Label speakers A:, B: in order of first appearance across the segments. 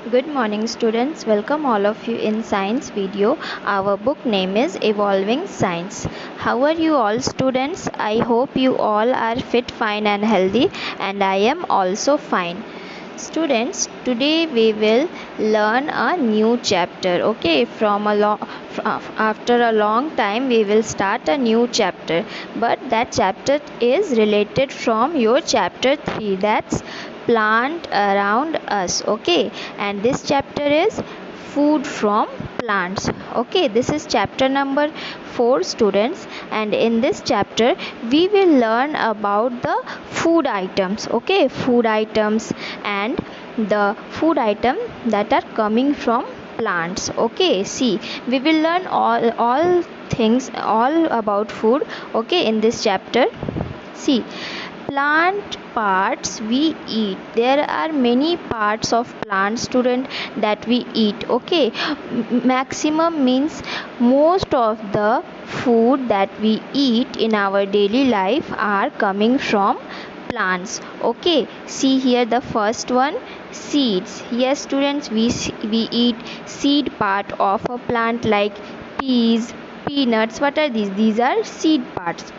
A: Good morning students, welcome all of you in science video. Our book name is Evolving Science. How are you all students? I hope you all are fit, fine and healthy, and I am also fine. Students, today we will learn a new chapter. Okay, after a long time we will start a new chapter, but that chapter is related from your chapter 3, that's plant around us. Okay, and this chapter is food from plants. Okay, this is chapter number 4 students, and in this chapter we will learn about the food items. Okay, food items and the food item that are coming from plants. Okay, see, we will learn all things all about food. Okay, in this chapter, see, plant parts we eat. There are many parts of plant student that we eat. Okay, maximum means most of the food that we eat in our daily life are coming from plants. Okay, see here the first one, seeds. Yes students, we eat seed part of a plant like peas, peanuts. What are these? These are seed parts.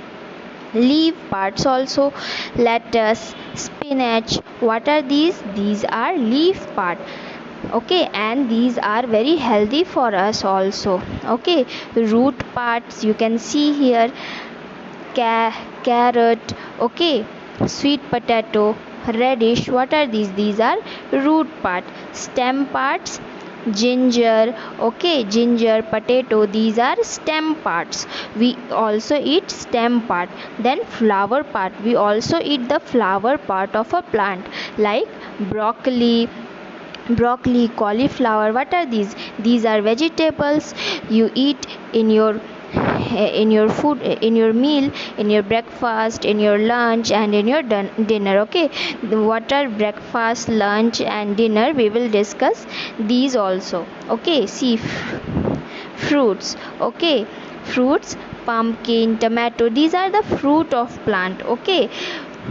A: Leaf parts also, lettuce, spinach. What are these are leaf part. Okay, and these are very healthy for us also. Okay, root parts you can see here, carrot. Okay, sweet potato, radish. What are these are root part. Stem parts, ginger. Okay, ginger, potato, these are stem parts. We also eat stem part. Then flower part, we also eat the flower part of a plant like broccoli, cauliflower. What are these are vegetables you eat in your food, in your meal, in your breakfast, in your lunch and in your dinner. Okay, what are breakfast, lunch and dinner, we will discuss these also. Okay, see, fruits. Okay, fruits, pumpkin, tomato, these are the fruit of plant. Okay,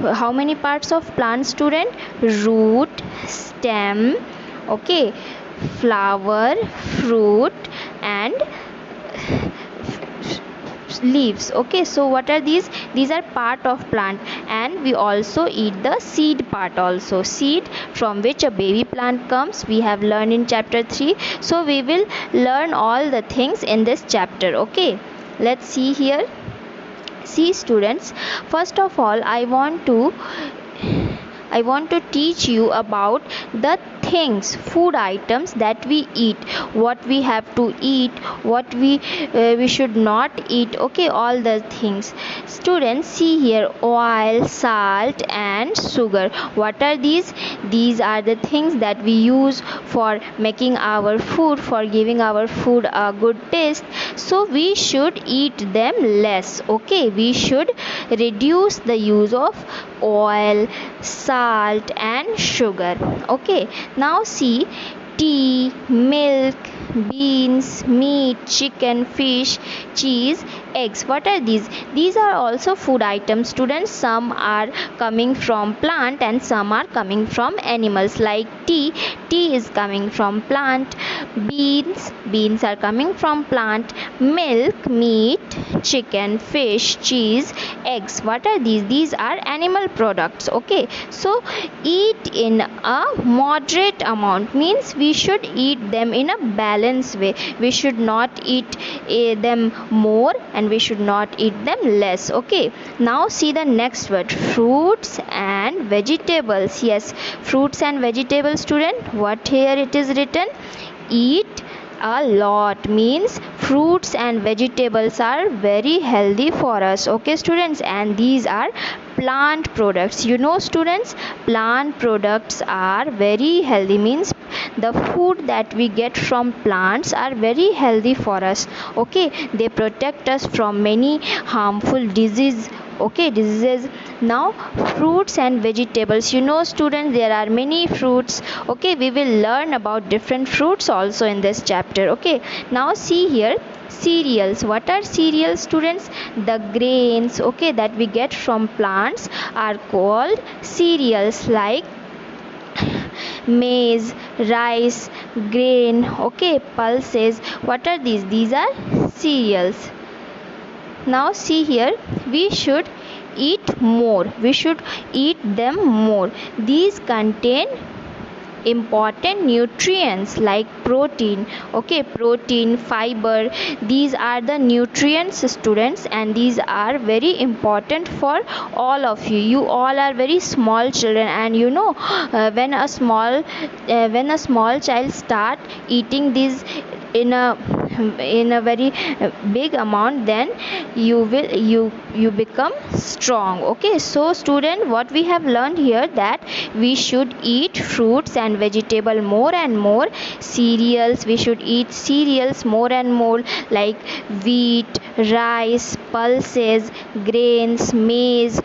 A: how many parts of plant student? Root, stem, okay, flower, fruit and leaves. Okay, so what are these are part of plant. And we also eat the seed part also, seed from which a baby plant comes, we have learned in chapter 3. So we will learn all the things in this chapter. Okay, let's see here. See students, first of all I want to teach you about the things, food items that we eat, what we have to eat, what we should not eat. Okay, all the things. Students, see here, oil, salt and sugar. What are these? These are the things that we use for making our food, for giving our food a good taste. So we should eat them less. Okay, we should reduce the use of oil, salt and sugar. Okay, now see, tea, milk, beans, meat, chicken, fish, cheese, eggs. What are these are also food items students. Some are coming from plant and some are coming from animals. Like tea is coming from plant. Beans are coming from plant. Milk, meat, chicken, fish, cheese, eggs. What are these are animal products. Okay, so eat in a moderate amount, means we should eat them in a balanced way. We should not eat them more and we should not eat them less. Okay, now see the next word, fruits and vegetables. Yes, fruits and vegetables student, what here it is written, eat a lot, means fruits and vegetables are very healthy for us. Okay students, and these are plant products. You know students, plant products are very healthy, means the food that we get from plants are very healthy for us. Okay, they protect us from many harmful diseases. Okay, diseases. Now fruits and vegetables, you know students, there are many fruits. Okay, we will learn about different fruits also in this chapter. Okay, now see here, cereals. What are cereals students? The grains, okay, that we get from plants are called cereals. Like maize, rice, grain, okay, pulses. What are these? These are cereals. Now see here, we should eat more. We should eat them more. These contain important nutrients like protein, okay, protein, fiber. These are the nutrients, students, and these are very important for all of you. You all are very small children, and you know, when a small child start eating these in a very big amount, then you become strong. Okay, so student, what we have learned here, that we should eat fruits and vegetable more and more. Cereals, we should eat cereals more and more, like wheat, rice, pulses, grains, maize,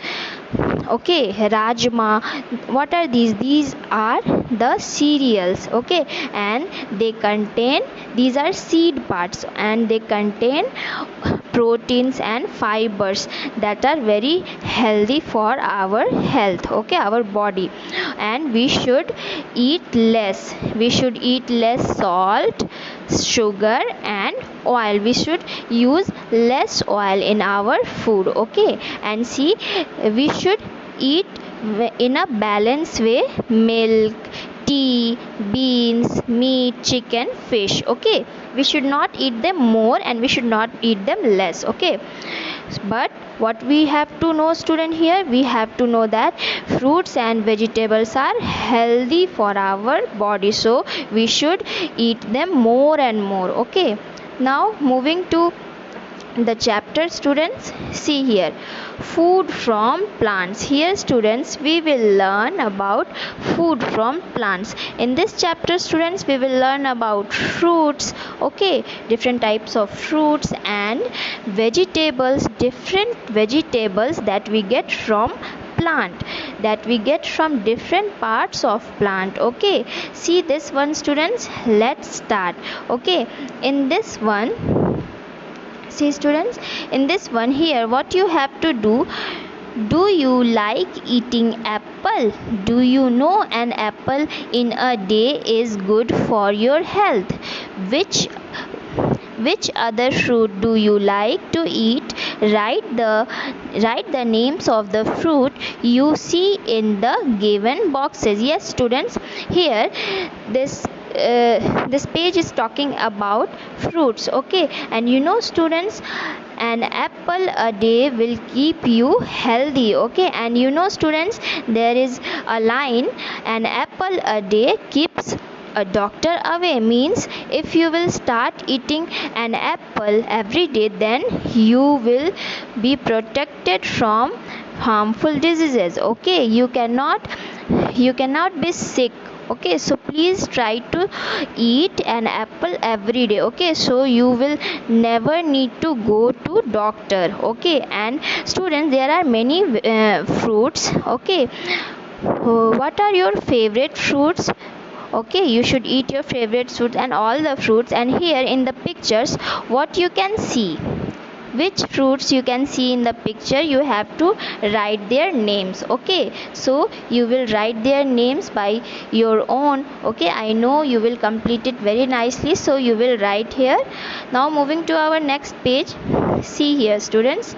A: okay, rajma. What are these are the cereals, okay, and they contain, these are seed parts, and they contain proteins and fibers that are very healthy for our health, okay, our body. And we should eat less salt, sugar and oil. We should use less oil in our food, okay. And see, we should eat in a balanced way: milk, tea, beans, meat, chicken, fish, okay. We should not eat them more and we should not eat them less, okay. But what we have to know, student, here we have to know that fruits and vegetables are healthy for our body, so we should eat them more and more, okay. Now moving to the chapter, students, see here, food from plants. Here, students, we will learn about food from plants. In this chapter, students, we will learn about fruits, okay, different types of fruits and vegetables, different vegetables that we get from plant, that we get from different parts of plant, okay. See this one, students, let's start, okay. In this one, see students, in this one here, what you have to do you like eating apple? Do you know an apple in a day is good for your health? Which other fruit do you like to eat? Write the names of the fruit you see in the given boxes. Yes, students, here this page is talking about fruits, okay. And you know, students, an apple a day will keep you healthy, okay. And you know, students, there is a line, an apple a day keeps a doctor away. Means if you will start eating an apple every day, then you will be protected from harmful diseases, okay. You cannot be sick, okay. So please try to eat an apple every day, okay, so you will never need to go to doctor, okay. And students, there are many fruits, okay. What are your favorite fruits? Okay, you should eat your favorite fruits and all the fruits. And here in the pictures, what you can see, which fruits you can see in the picture, you have to write their names, okay. So you will write their names by your own, okay. I know you will complete it very nicely, so you will write here. Now moving to our next page, see here, students,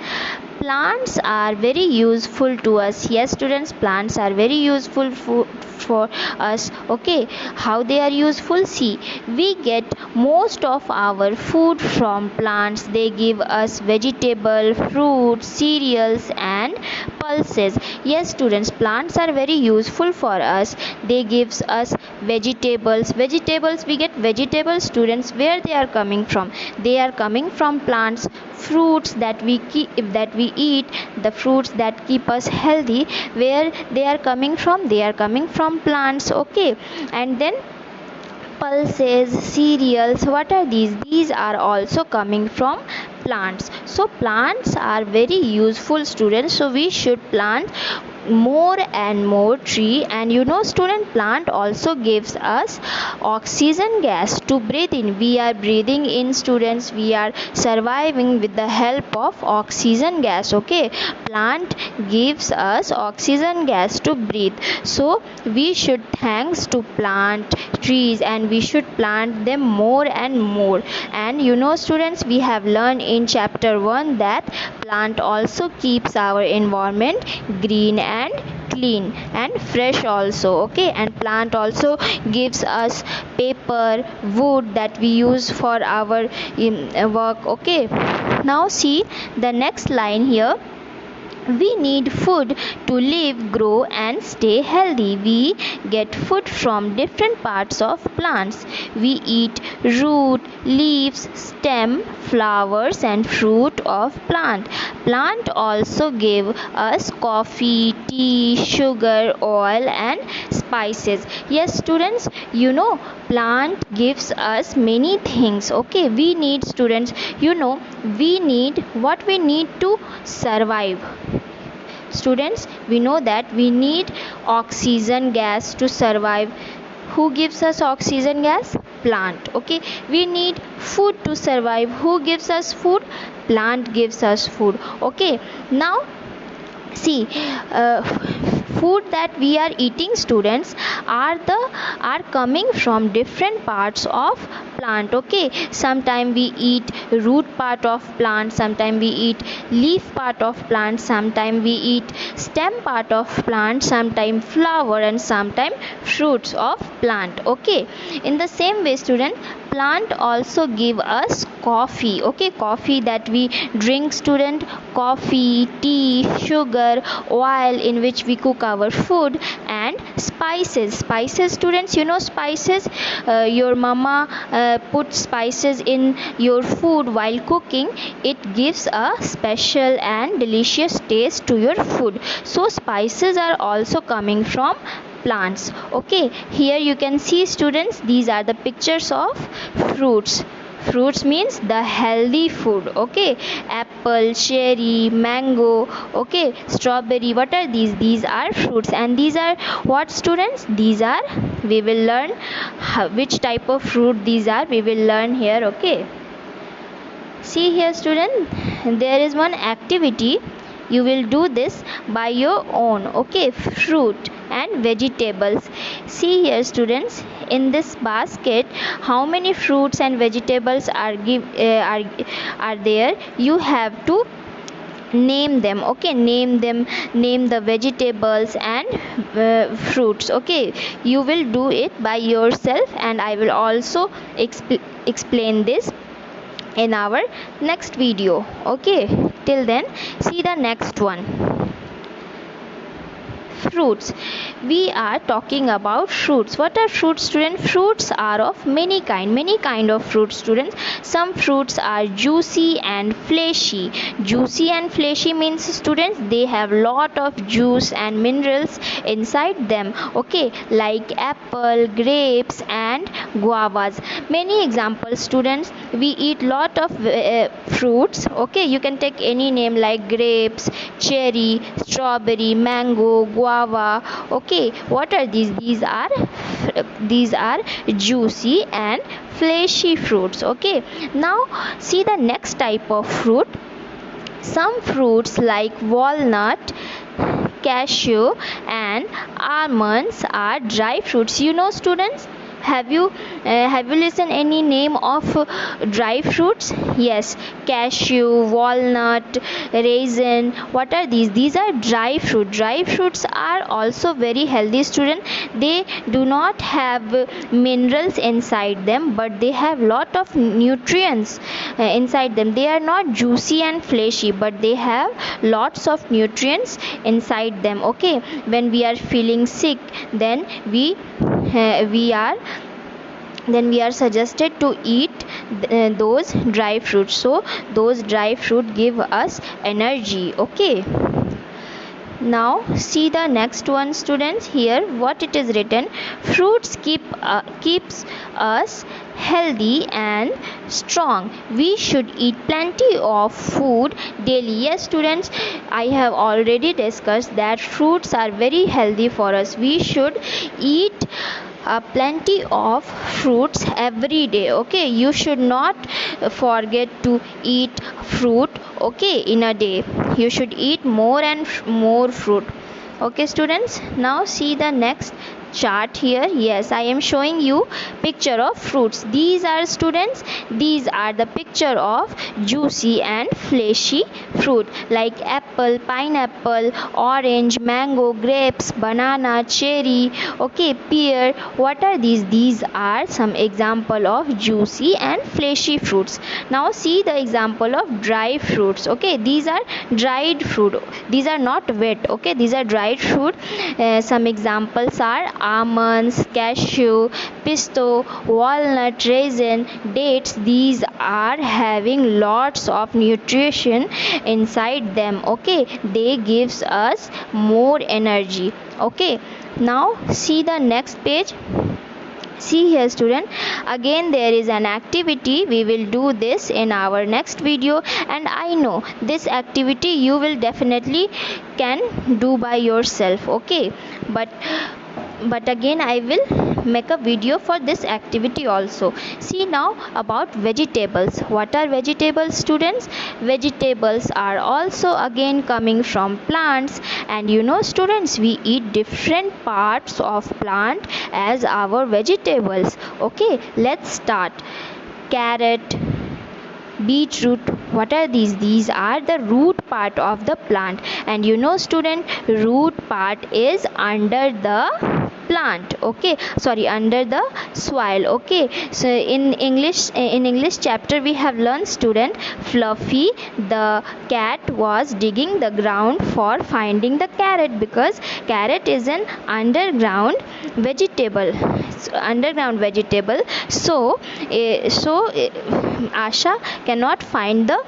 A: plants are very useful to us. Yes, students, plants are very useful for us, okay. How they are useful? See, we get most of our food from plants. They give us vegetable, fruits, cereals and pulses. Yes, students, plants are very useful for us. They gives us vegetables, we get vegetables, students. Where they are coming from? They are coming from plants. Fruits that we eat, the fruits that keep us healthy, where they are coming from? They are coming from plants, okay. And then pulses, cereals, what are these are also coming from plants. So plants are very useful, students, so we should plant more and more tree. And student, plant also gives us oxygen gas to breathe in. We are breathing in, students. We are surviving with the help of oxygen gas. Okay, plant gives us oxygen gas to breathe. So we should thanks to plant trees, and we should plant them more and more. And students, we have learned in chapter 1 that plant also keeps our environment green and clean and fresh also. Okay, and plant also gives us paper, wood that we use for our work. Okay, now see the next line here. We need food to live, grow and stay healthy. We get food from different parts of plants. We eat root, leaves, stem, flowers and fruit of plant. Plant also give us coffee, tea, sugar, oil and spices. Yes, students, plant gives us many things. Okay, we need, students, we need what we need to survive. Students, we know that we need oxygen gas to survive. Who gives us oxygen gas? Plant. Okay, we need food to survive. Who gives us food? Plant gives us food. Okay, now see, food that we are eating, students, are coming from different parts of plant. Okay, sometime we eat root part of plant, sometime we eat leaf part of plant, sometime we eat stem part of plant, sometime flower and sometime fruits of plant. Okay, in the same way, student, plant also give us coffee. Okay, coffee that we drink, student. Coffee, tea, sugar, oil in which we cook our food, and spices. Students, spices, your mama put spices in your food while cooking. It gives a special and delicious taste to your food. So spices are also coming from plants. Okay, here you can see, students, these are the pictures of fruits. Fruits means the healthy food. Okay, apple, cherry, mango, okay, strawberry. What are these are fruits. And these are what, students? These are, we will learn which type of fruit these are. We will learn here. Okay, see here, student, there is one activity. You will do this by your own. Okay, fruit and vegetables. See here, students, in this basket, how many fruits and vegetables are there? You have to name them. Okay, name the vegetables and fruits. Okay, you will do it by yourself, and I will also explain this in our next video. Okay, till then, see the next one. Fruits. We are talking about fruits. What are fruits, students? Fruits are of many kind of fruits, students. Some fruits are juicy and fleshy. Juicy and fleshy means, students, they have lot of juice and minerals inside them. Okay, like apple, grapes and guavas. Many examples, students. We eat lot of fruits. Okay, you can take any name like grapes, cherry, strawberry, mango, guava. Okay, what are these? These are juicy and fleshy fruits. Okay, now see the next type of fruit. Some fruits like walnut, cashew and almonds are dry fruits. Students, have you listened any name of dry fruits? Yes, cashew, walnut, raisin. What are these? These are dry fruit. Dry fruits are also very healthy, student. They do not have minerals inside them, but they have lot of nutrients inside them. They are not juicy and fleshy, but they have lots of nutrients inside them. Okay, when we are feeling sick, then we are suggested to eat those dry fruits. So those dry fruit give us energy. Okay, Now see the next one, students. Here what it is written: fruits keeps us healthy and strong. We should eat plenty of food daily. Yes, students, I have already discussed that fruits are very healthy for us. We should eat plenty of fruits every day. Okay, you should not forget to eat fruit, okay, in a day. You should eat more and more fruit. Okay, students, now see the next chart here. Yes, I am showing you picture of fruits. These are, students, these are the picture of juicy and fleshy fruit like apple, pineapple, orange, mango, grapes, banana, cherry, okay, pear. What are these are some example of juicy and fleshy fruits. Now see the example of dry fruits. Okay, these are dried fruit, these are not wet. Okay, these are dried fruit. Some examples are almonds, cashew, pisto, walnut, raisin, dates. These are having lots of nutrition inside them. Okay, they gives us more energy. Okay, now see the next page. See here, student, again there is an activity. We will do this in our next video, and I know this activity you will definitely can do by yourself. Okay, but again I will make a video for this activity also. See now about vegetables. What are vegetables, students? Vegetables are also again coming from plants, and you know, students, we eat different parts of plant as our vegetables. Okay, let's start. Carrot, beetroot. What are these are the root part of the plant, and you know, student, root part is under the plant. Okay, sorry, under the soil. Okay, so in english chapter we have learned, student, Fluffy the cat was digging the ground for finding the carrot, because carrot is an underground vegetable. So Asha cannot find the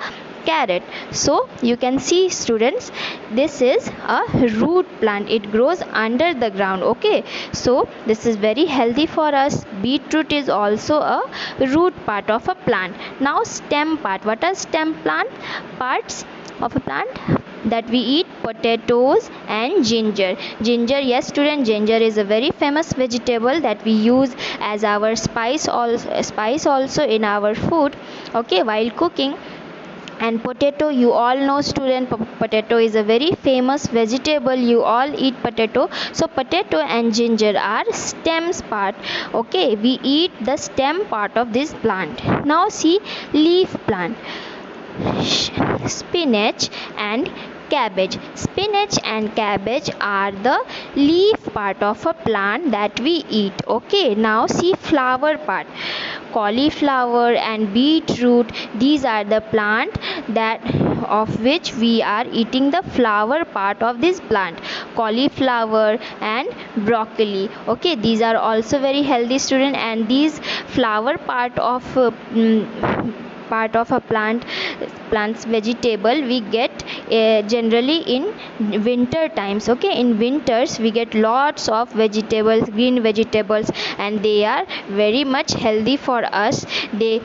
A: carrot. So you can see, students, this is a root plant. It grows under the ground. Okay, so this is very healthy for us. Beetroot is also a root part of a plant. Now stem part. What are stem plant parts of a plant that we eat? Potatoes and ginger. Yes, student, ginger is a very famous vegetable that we use as our spice also in our food, okay, while cooking. And potato, you all know, student, potato is a very famous vegetable. You all eat potato. So potato and ginger are stems part. Okay, we eat the stem part of this plant. Now see leaf plant. Spinach and cabbage. Spinach and cabbage are the leaf part of a plant that we eat. Okay, now see flower part. Cauliflower and beetroot, these are the plant that of which we are eating the flower part of this plant. Cauliflower and broccoli. Okay, these are also very healthy, student, and these flower part of a plant's vegetable we get generally in winter times. Okay, in winters we get lots of vegetables, green vegetables, and they are very much healthy for us. They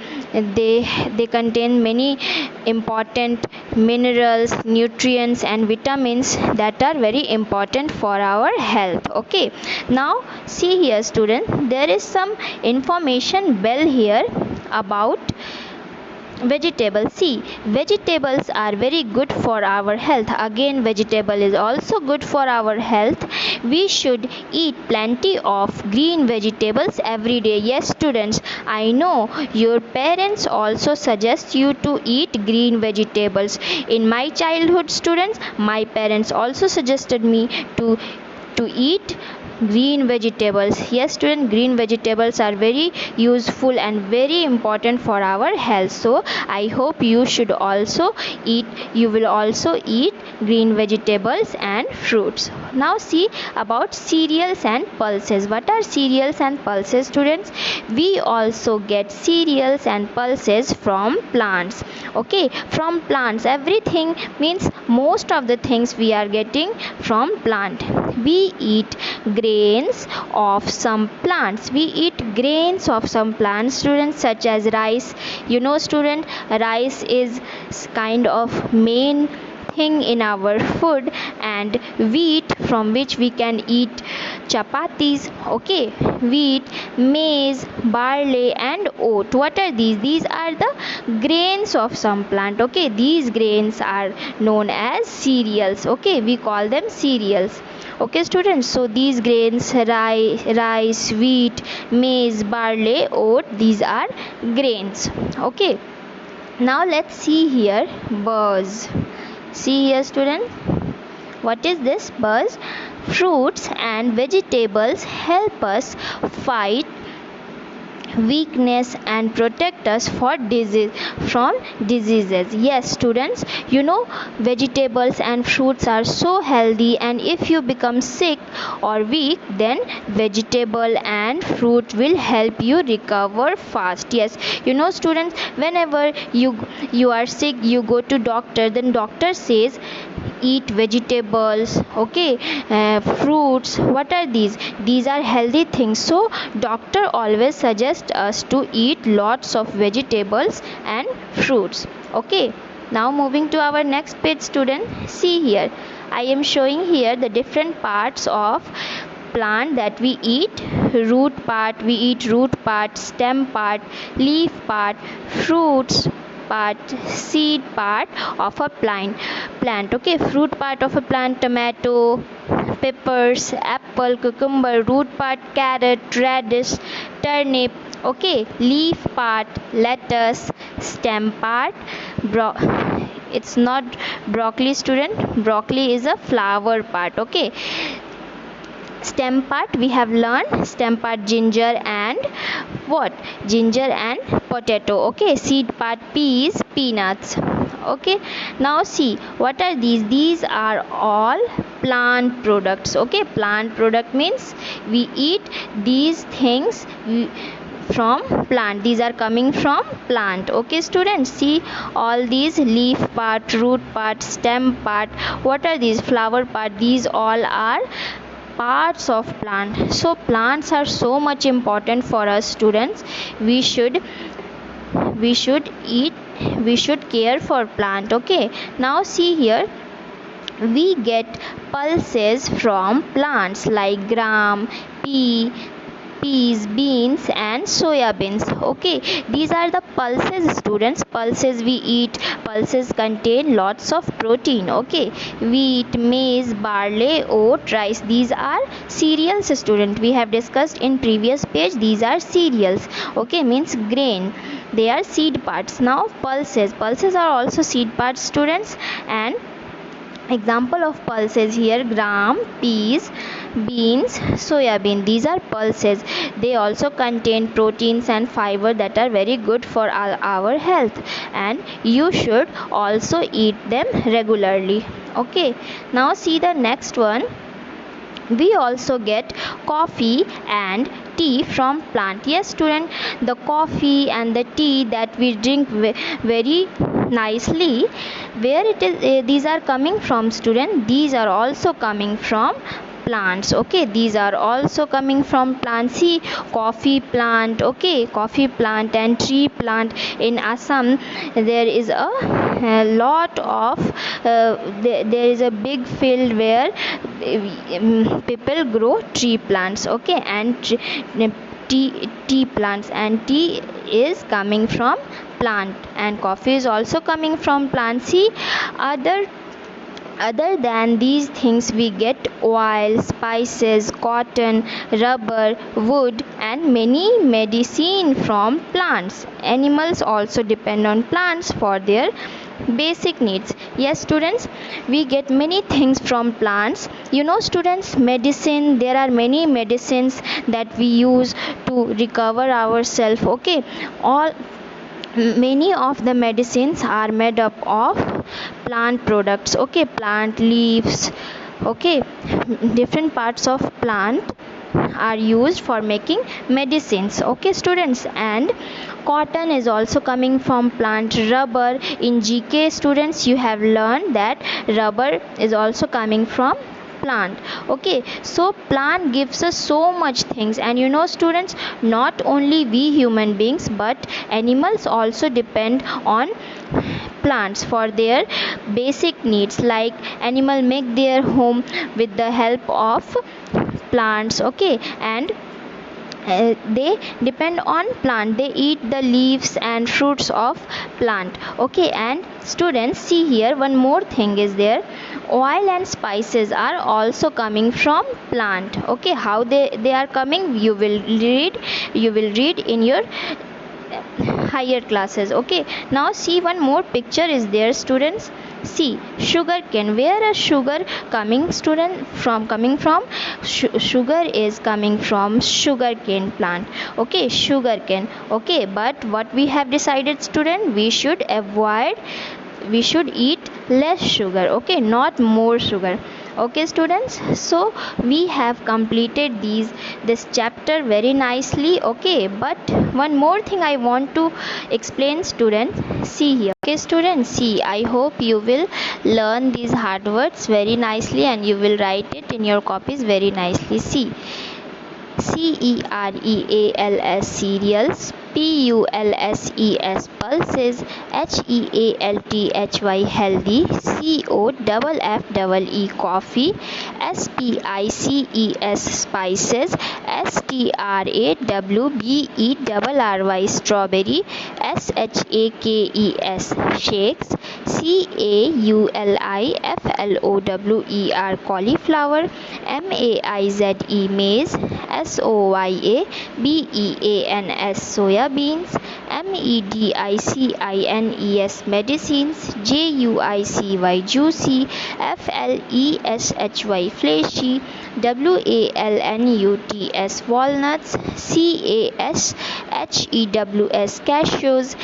A: contain many important minerals, nutrients, and vitamins that are very important for our health. Okay, now see here, student, there is some information bell here about vegetables. See, vegetables are very good for our health. Again, vegetable is also good for our health. We should eat plenty of green vegetables every day. Yes, students, I know your parents also suggest you to eat green vegetables. In my childhood, students, my parents also suggested me to eat green vegetables. Yes student, green vegetables are very useful and very important for our health. So I hope you will also eat green vegetables and fruits. Now see about cereals and pulses. What are cereals and pulses students? We also get cereals and pulses from plants. Okay, from plants. Everything means most of the things we are getting from plant. We eat grains of some plants. We eat grains of some plants students, such as rice. You know student, rice is kind of main thing in our food, and wheat, from which we can eat chapatis. Okay, wheat, maize, barley and oat. What are these? These are the grains of some plant. Okay, these grains are known as cereals. Okay, we call them cereals. Okay students, so these grains, rice, wheat, maize, barley, oat, these are grains. Okay, now let's see here buzz. See here student, what is this buzz? Fruits and vegetables help us fight weakness and protect us from diseases. Yes students, you know vegetables and fruits are so healthy, and if you become sick or weak, then vegetable and fruit will help you recover fast. Yes, you know students, whenever you are sick, you go to doctor, then doctor says eat vegetables. Okay, fruits. What are these are healthy things, so doctor always suggests us to eat lots of vegetables and fruits. Okay, now moving to our next page student. See here, I am showing here the different parts of plant that we eat. Root part, we eat root part, stem part, leaf part, fruits part, seed part of a plant. Okay, fruit part of a plant, tomato, peppers, apple, cucumber. Root part, carrot, radish, turnip. Okay, leaf part, lettuce. Stem part, it's not broccoli student, broccoli is a flower part. Okay, stem part we have learned, stem part ginger and potato. Okay, seed part peas, peanuts. Okay, now see what are these are all plant products. Okay, plant product means we eat these things from plant, these are coming from plant. Okay students, see all these leaf part, root part, stem part. What are these? Flower part. These all are parts of plant. So plants are so much important for us students. We should care for plant. Okay, now see here, we get pulses from plants like gram, peas, beans and soya beans. Okay, these are the pulses students. Pulses we eat. Pulses contain lots of protein. Okay, wheat, maize, barley, oat, rice, these are cereals student. We have discussed in previous page, these are cereals. Okay, means grain, they are seed parts. Now pulses are also seed parts students, and example of pulses here, gram, peas, beans, soya bean. These are pulses. They also contain proteins and fiber that are very good for our health, and you should also eat them regularly. Okay, now see the next one. We also get coffee and tea from plant. Yes student, the coffee and the tea that we drink very nicely, where it is these are coming from student? These are also coming from plants. Okay, these are also coming from plants. See, coffee plant. Okay, coffee plant and tree plant. In Assam there is a lot of there is a big field where people grow tree plants. Okay, and tea plants, and tea is coming from plant, and coffee is also coming from plant. See, other than these things, we get oil, spices, cotton, rubber, wood and many medicine from plants. Animals also depend on plants for their basic needs. Yes students, we get many things from plants. You know students, medicine, there are many medicines that we use to recover ourselves. Okay, all many of the medicines are made up of plant products. Okay, plant leaves. Okay, different parts of plant are used for making medicines. Okay students, and cotton is also coming from plant. Rubber, in GK students you have learned that rubber is also coming from plant. Okay, so plant gives us so much things. And you know students, not only we human beings but animals also depend on plants for their basic needs. Like animal make their home with the help of plants. Okay, and they depend on plant, they eat the leaves and fruits of plant. Okay, and students see here one more thing is there, oil and spices are also coming from plant. Okay, how they are coming, you will read in your higher classes. Okay, now see one more picture is there students. See, sugar cane. Where is sugar coming student from? Coming from sugar is coming from sugar cane plant. Okay, sugar cane. Okay, but what we have decided student, we should avoid, we should eat less sugar. Okay, not more sugar. Okay students, so we have completed this chapter very nicely. Okay, but one more thing I want to explain students. See here. Okay students, see, I hope you will learn these hard words very nicely and you will write it in your copies very nicely. See, cereals, cereals, pulses, pulses, healthy, healthy, coffee, coffee, spices, spices, strawberry, strawberry, shakes, shakes, cauliflower, cauliflower, maize, maize, soyabeans, soya beans, medicines, medicines, juicy, juicy, fleshy, fleshy, walnuts, walnuts, cashews, cashews,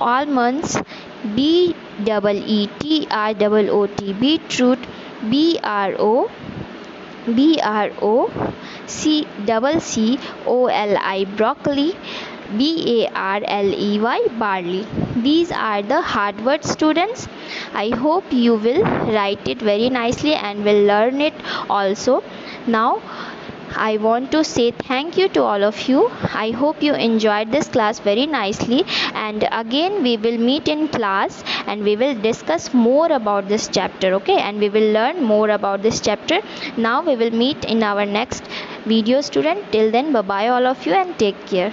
A: almonds, almonds, beetroot, beetroot, bro, coli, broccoli, barley, barley. These are the hard words students. I hope you will write it very nicely and will learn it also. Now I want to say thank you to all of you. I hope you enjoyed this class very nicely, and again we will meet in class and we will discuss more about this chapter. Okay, and we will learn more about this chapter. Now we will meet in our next video student. Till then, bye bye all of you and take care.